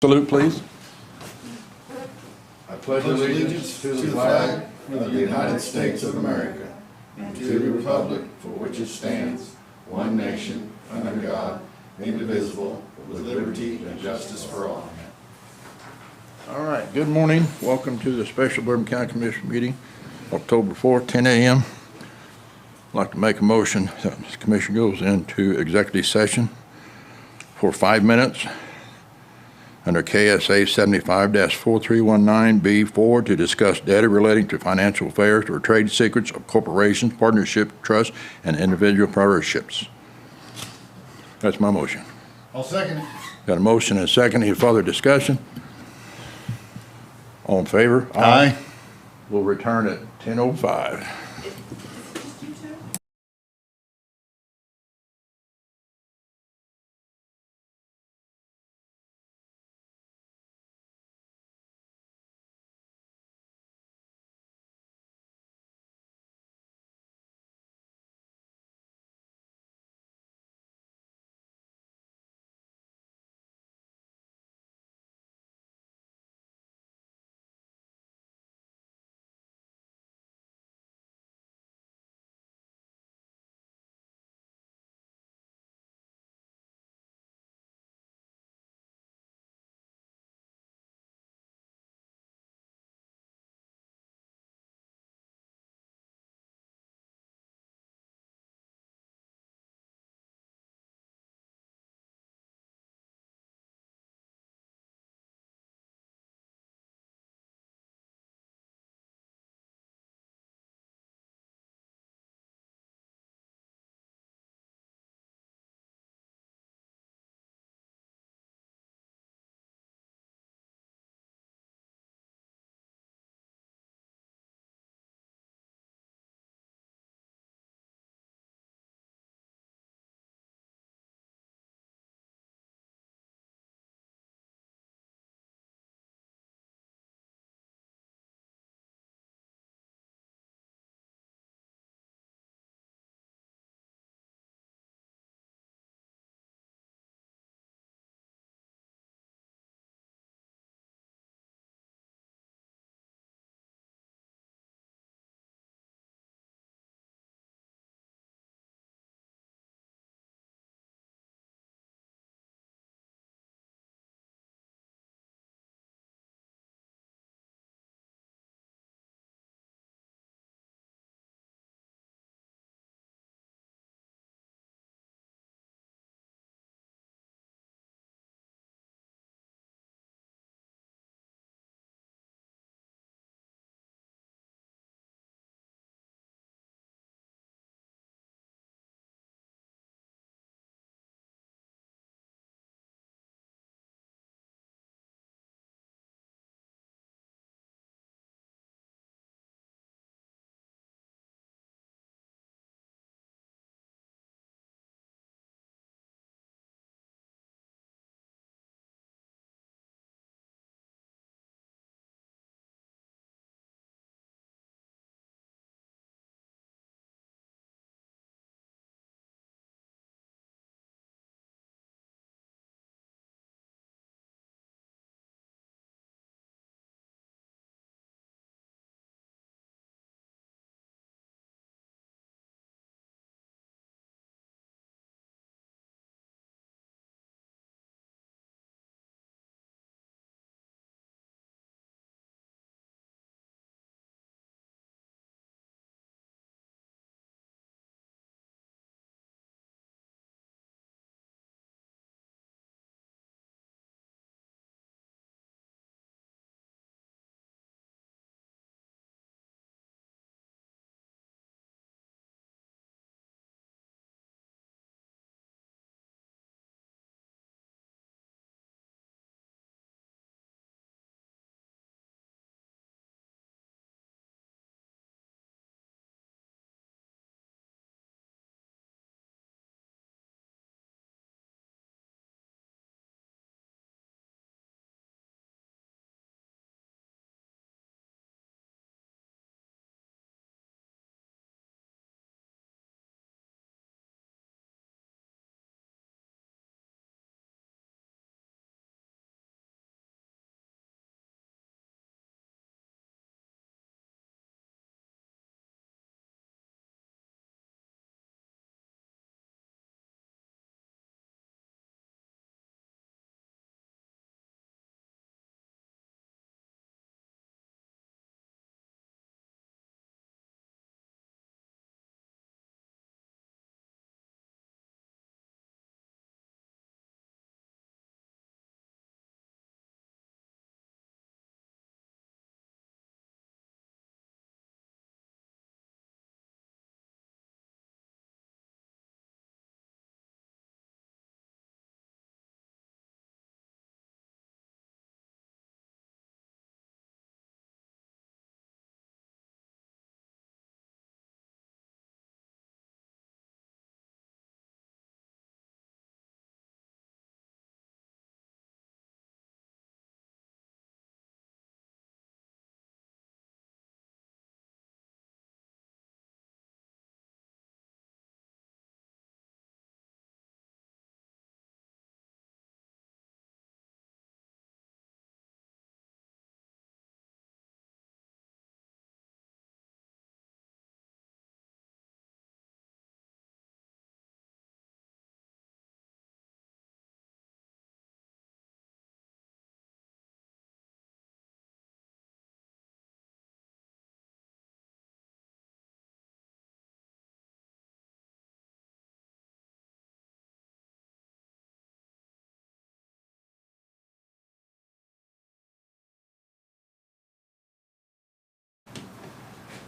Salute, please. I pledge allegiance to the flag of the United States of America and to the republic for which it stands, one nation, under God, indivisible, with liberty and justice for all. All right, good morning. Welcome to the special Bourbon County Commission meeting, October 4th, 10 a.m. I'd like to make a motion that the commission goes into executive session for 5 minutes under KSA 75-4319B4 to discuss data relating to financial affairs or trade secrets of corporations, partnerships, trusts, and individual partnerships. That's my motion. I'll second it. Got a motion and a second. Any further discussion? All in favor? Aye. We'll return at 10:05.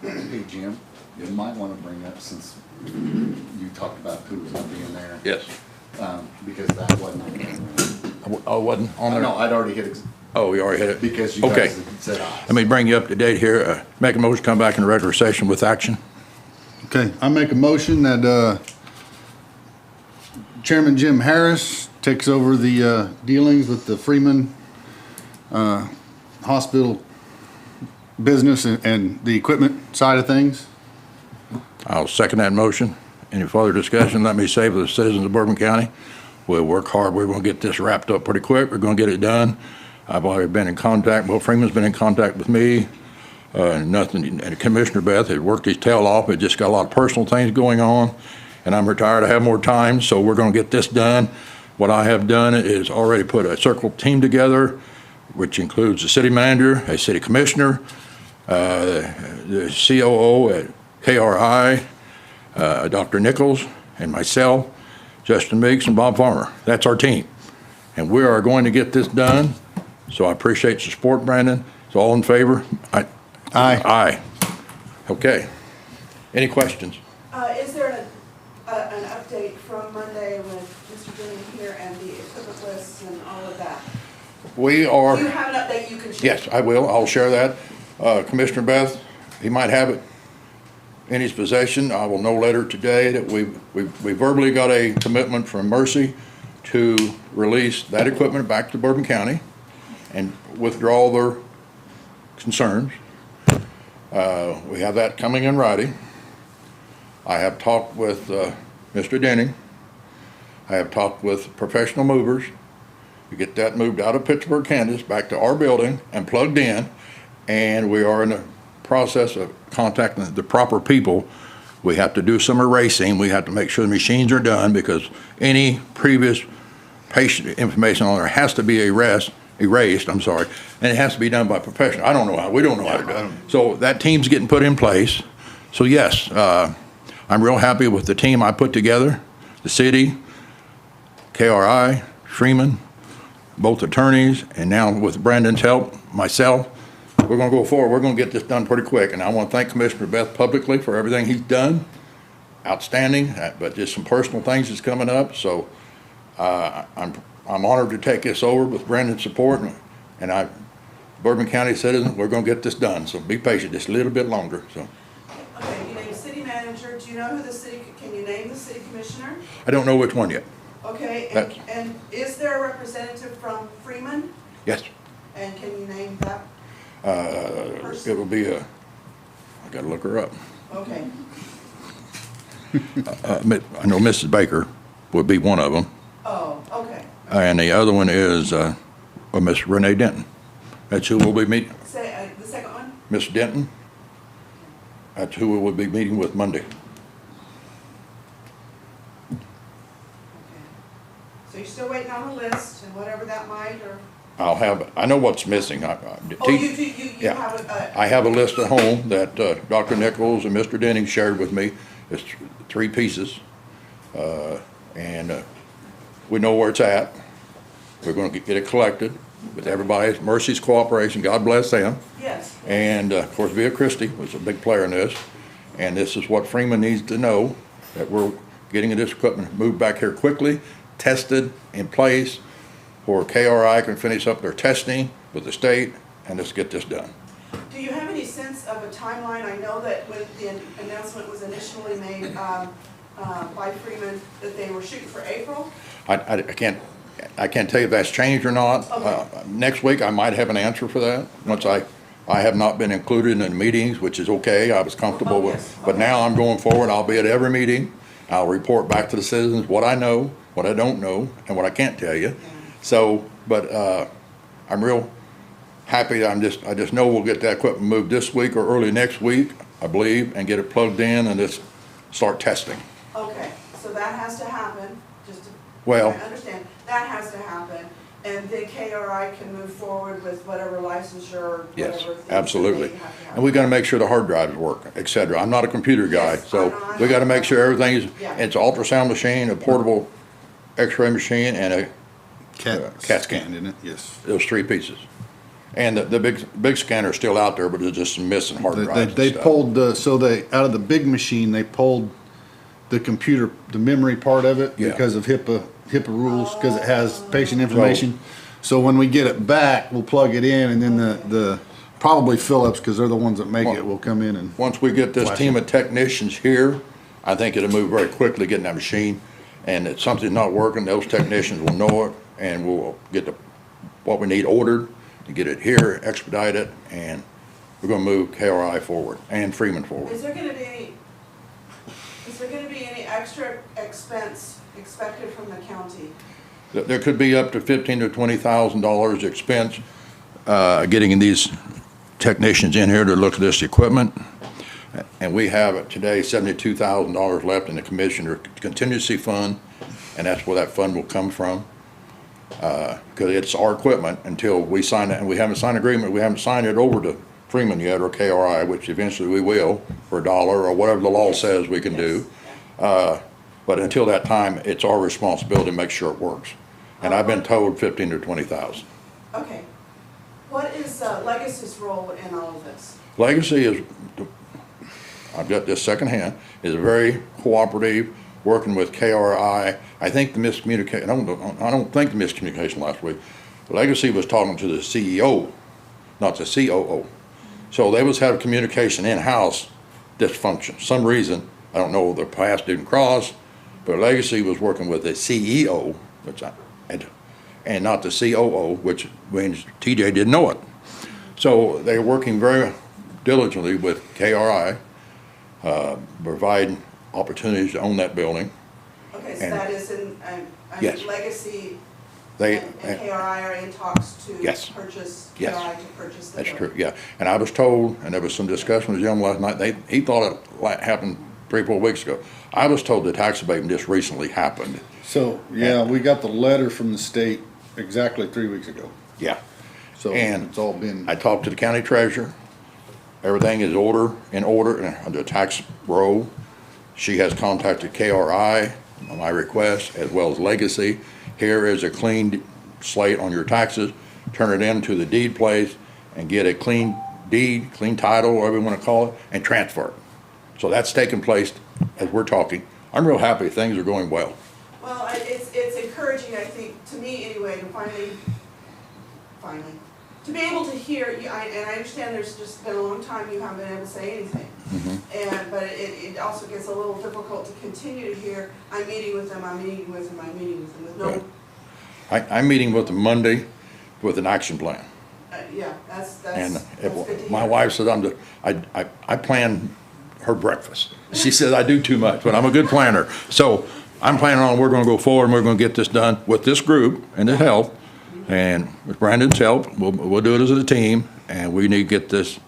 Hey, Jim, you might want to bring up, since you talked about Coors not being there. Yes. Because that wasn't on there. Oh, it wasn't on there? No, I'd already hit, Oh, you already hit it? because you Okay. guys had said aye. Let me bring you up to date here. Make a motion, to come back in regular session with action. Okay, I make a motion that Chairman Jim Harris takes over the dealings with the Freeman Hospital business and the equipment side of things. I'll second that motion. Any further discussion? Let me say for the citizens of Bourbon County, we'll work hard. We're going to get this wrapped up pretty quick. We're going to get it done. I've already been in contact. Well, Freeman's been in contact with me. Nothing. And Commissioner Beth has worked his tail off. It just got a lot of personal things going on, and I'm retired. I have more time, so we're going to get this done. What I have done is already put a circle team together, which includes the city manager, a city commissioner, the COO at KRI, Dr. Nichols, and myself, Justin Meeks, and Bob Farmer. That's our team. And we are going to get this done. So I appreciate the support, Brandon. So all in favor? Aye. Aye. Okay. Any questions? Is there an update from Monday with Mr. Denny here and the equipment lists and all of that? We are. Do you have an update you can share? Yes, I will. I'll share that. Commissioner Beth, he might have it in his possession. I will know later today that we verbally got a commitment from Mercy to release that equipment back to Bourbon County and withdraw their concerns. We have that coming in writing. I have talked with Mr. Denning. I have talked with professional movers to get that moved out of Pittsburgh, Kansas, back to our building and plugged in. And we are in the process of contacting the proper people. We have to do some erasing. We have to make sure the machines are done, because any previous patient information on there has to be erased, and it has to be done by a professional. I don't know how, we don't know how to do it. So that team's getting put in place. So yes, I'm real happy with the team I put together, the city, KRI, Freeman, both attorneys, and now with Brandon's help, myself, we're going to go forward. We're going to get this done pretty quick. And I want to thank Commissioner Beth publicly for everything he's done. Outstanding, but just some personal things that's coming up. So I'm honored to take this over with Brandon's support, and Bourbon County citizens, we're going to get this done. So be patient just a little bit longer. So. Okay, you named city manager. Do you know who can you name the city commissioner? I don't know which one yet. Okay, and is there a representative from Freeman? Yes. And can you name that? It will be I got to look her up. Okay. I know Mrs. Baker would be one of them. Oh, okay. And the other one is Miss Renee Denton. That's who we'll be meeting. Say the second one? Miss Denton. That's who we will be meeting with Monday. Okay. So you're still waiting on the list and whatever that might, or? I know what's missing. Oh, you Yeah. have it. I have a list at home that Dr. Nichols and Mr. Denning shared with me. It's 3 pieces. And we know where it's at. We're going to get it collected with everybody's Mercy's cooperation. God bless them. Yes. And of course, Via Christi was a big player in this. And this is what Freeman needs to know, that we're getting this equipment moved back here quickly, tested, in place, where KRI can finish up their testing with the state, and let's get this done. Do you have any sense of a timeline? I know that when the announcement was initially made by Freeman, that they were shooting for April. I can't tell you if that's changed or not. Okay. Next week, I might have an answer for that. Once I have not been included in the meetings, which is okay. I was comfortable with. Yes. But now I'm going forward. I'll be at every meeting. I'll report back to the citizens what I know, what I don't know, and what I can't tell you. So, but I'm real happy. I just know we'll get that equipment moved this week or early next week, I believe, and get it plugged in and just start testing. Okay, so that has to happen, just to, Well- I understand, that has to happen, and then KRI can move forward with whatever licensure or whatever. Yes, things that absolutely. they have to have. And we got to make sure the hard drives work, et cetera. I'm not a computer guy, Yes, I so know. we got to make sure everything's, Yeah. it's an ultrasound machine, a portable x-ray machine, and CAT CAT scan. isn't it? Yes. those 3 pieces. And the big scanner's still out there, but there's just some missing hard drives and They stuff. pulled, out of the big machine, they pulled the computer, the memory part of it Yeah. because of HIPAA rules, because it has patient information. So when we get it back, we'll plug it in, and then the probably Phillips, because they're the ones that make it, will come in and. Once we get this Flash team it. of technicians here, I think it'll move very quickly getting that machine. And if something's not working, those technicians will know it, and we'll get what we need ordered to get it here, expedite it, and we're gonna move KRI forward and Freeman forward. Is there gonna be any extra expense expected from the county? There could be up to $15,000 to $20,000 expense, getting these technicians in here to look at this equipment. And we have today $72,000 left in the commissioner contingency fund, and that's where that fund will come from. Because it's our equipment until we sign it, and we haven't signed agreement, we haven't signed it over to Freeman yet, or KRI, which eventually we will, for $1 or whatever the law says we can do. But until that time, it's our responsibility to make sure it works. And I've been told 15 to 20,000. Okay. What is Legacy's role in all of this? Legacy is, I've got this secondhand, is very cooperative, working with KRI. I think the miscommunication, I don't think the miscommunication last week. Legacy was talking to the CEO, not the COO. So they was having communication in-house dysfunction. Some reason, I don't know, the paths didn't cross, but Legacy was working with the CEO, and not the COO, which means TJ didn't know it. So they're working very diligently with KRI, providing opportunities to own that building. Okay, so And- that is Yes. Legacy They, and KRI are in talks to Yes. purchase, Yes. KRI to purchase the that's building. true, yeah. And I was told, and there was some discussion with Jim last night, he thought it happened 3 or 4 weeks ago. I was told the tax abatement just recently happened. So, yeah, we got the letter from the state exactly 3 weeks ago. Yeah. So And it's all been. I talked to the county treasurer. Everything is in order in the tax roll. She has contacted KRI on my request, as well as Legacy. Here is a clean slate on your taxes. Turn it into the deed place and get a clean deed, clean title, whatever you want to call it, and transfer it. So that's taking place as we're talking. I'm real happy things are going well. Well, it's encouraging, I think, to me anyway, to finally, to be able to hear, and I understand there's just been a long time you haven't been able to say anything. But it also gets a little difficult to continue to hear, I'm meeting with them, I'm meeting with them, I'm meeting with them, with no, I'm meeting with them Monday with an action plan. yeah, that's And good to hear. my wife said, I plan her breakfast. She says I do too much, but I'm a good planner. So I'm planning on, we're gonna go forward and we're gonna get this done with this group and the help. And with Brandon's help, we'll do it as a team. And we need to get this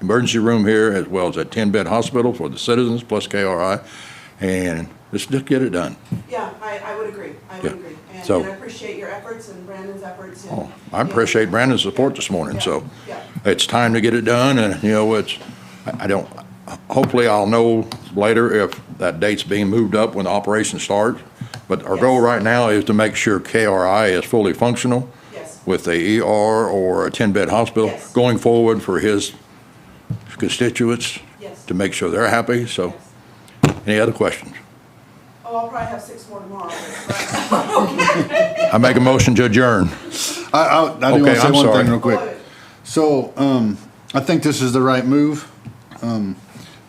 emergency room here as well as that 10-bed hospital for the citizens plus KRI. And let's just get it done. Yeah, I would agree, I would Yeah. agree. So- And I appreciate your efforts and Brandon's efforts. And, Oh, I appreciate Brandon's support this morning, so Yeah. it's time to get it done, and, I don't, hopefully I'll know later if that date's being moved up when the operation starts, but our goal Yes. right now is to make sure KRI is fully functional Yes. with a ER or a 10-bed hospital Yes. going forward for his constituents, Yes. to make sure they're happy, so, any other questions? Oh, I'll probably have 6 more tomorrow. I make a motion to adjourn. I do want Okay, to say I'm one sorry. thing real quick. So, I think this is the right move.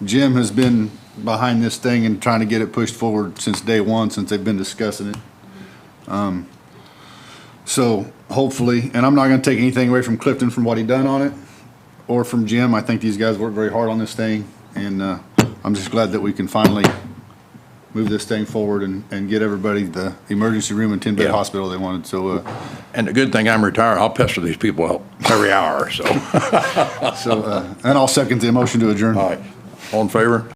Jim has been behind this thing and trying to get it pushed forward since day one, since they've been discussing it. So hopefully, and I'm not gonna take anything away from Clifton from what he done on it, or from Jim. I think these guys worked very hard on this thing, and, I'm just glad that we can finally move this thing forward and get everybody the emergency room and 10-bed Yeah. hospital they wanted, so, And the good thing I'm retired, I'll pester these people every hour, so. and I'll second the motion to adjourn. All right, all in favor?